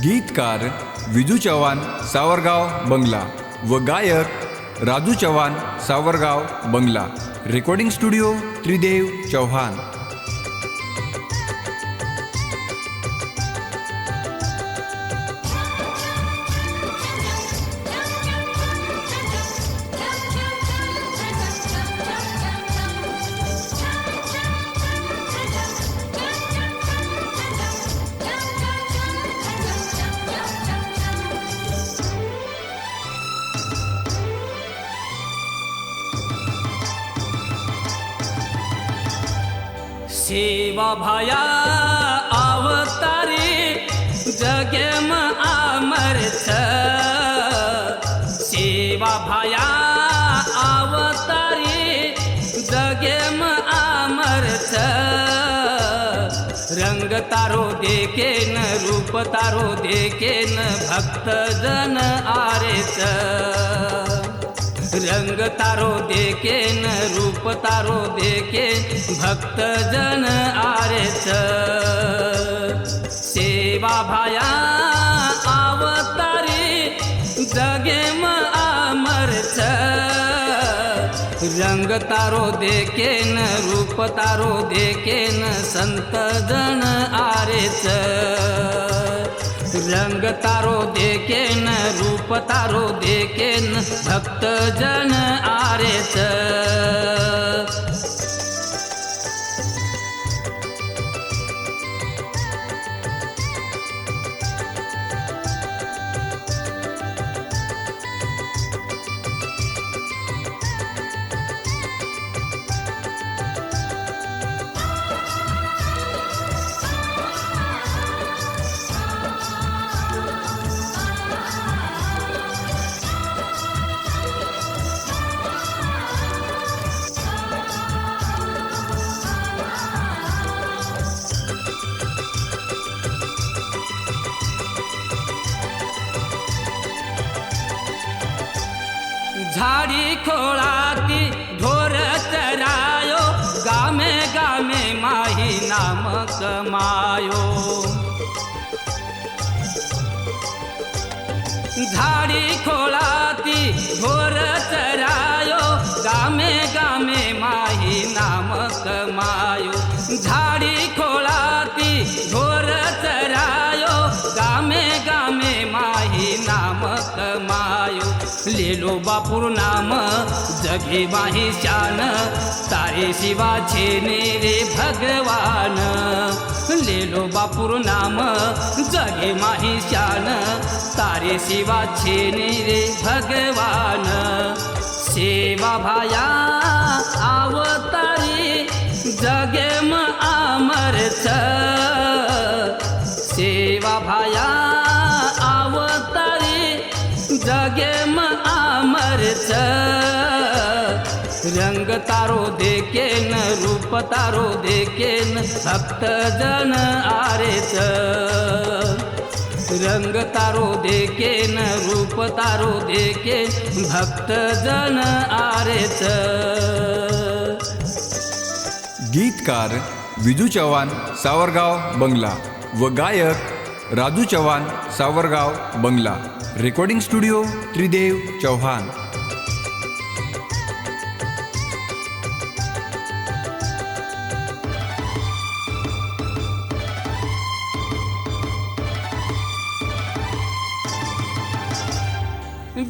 गीतकार विजू चव्हाण सावरगाव बंगला व गायक राजू चव्हाण सावरगाव बंगला। रेकॉर्डिंग स्टुडिओ त्रिदेव चौहान। सेवा भाया अवतारी जगेम अमरथ। सेवा भाया अवतारी जगेम अमरथ। रंग तारो देखेन रूप तारो देखेन भक्त जन आरेच। रंग तारो देखेन रूप तारो देखेन भक्त जन आरेच। सेवा भाया अवतारी जगेम अमरथ। रंग तारो देखेन रूप तारो देखेन संत जन आरेच। रंग तारो देखेन रूप तारो देखेन भक्त जन आरेच। झाडी खोळाती ढोर चरायो गामे गामे माही नाम कमायो। झाडी खोळाती ढोर चरायो गामे गामे माही नाम कमायो। झाडी खोळाती ढोर चरायो गामे गामे माही नाम कमायो। लेलो बापूर नाम जगे माही शान तारे शिवा छेने रे भगवान। लेलो बापूर नाम जगे माही शान तारे शिवा छेने रे भगवान। सेवा भाया अवतारी जगेम अमरथ। सेवा भाया अवतारी जगेम अमरथ। रंग तारो देखेन रूप तारो देखेन भक्त जन आरेच। रंग तारो देखेन रूप तारो देखेन भक्त जन आरेच। गीतकार विजू चव्हाण सावरगाव बंगला व गायक राजू चव्हाण सावरगाव बंगला। रेकॉर्डिंग स्टुडिओ त्रिदेव चौहान।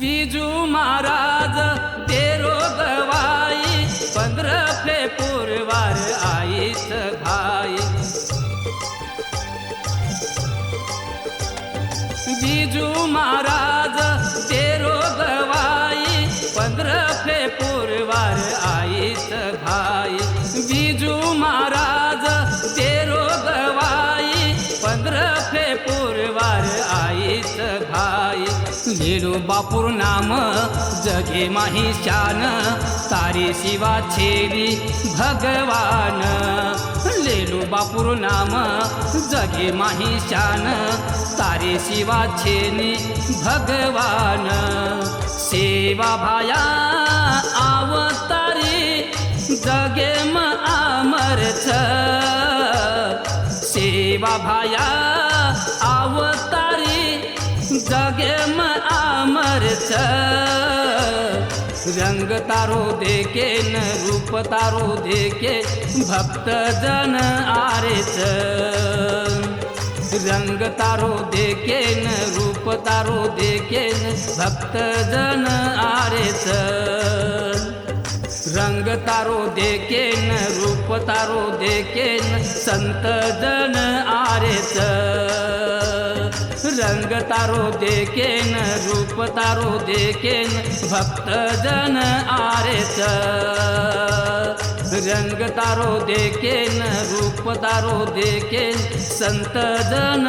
विजू महाराज तेरो गवाई 15 फेब्रुवार आईच भाई। विजू महाराज तेरो गवाई 15 फेब्रुवार आईच भाई। विजू महाराज तेरो गवाई 15 फेब्रुवार आईच भाई। लेलो बापूर नाम जगे माही शान तारे शिवा छेनी भगवान। लेलो बापूर नाम जगे माही शान तारे शिवा छेनी भगवान। सेवा भाया अवतारी जगेम अमरथ। सेवा भाया अवतारी छ रंग तारो देखे न रूप तारो देखे भक्त जन आरे छ रंग तारो देखे न रूप तारो देखे न भक्त जन आरे छ रंग तारो देखे न रूप तारो देखे न संत जन आरे छ रंग तारो देखे न रूप तारो देखे न भक्त जन आरे छ रंग तारो देखे न रूप तारो देखे न संत जन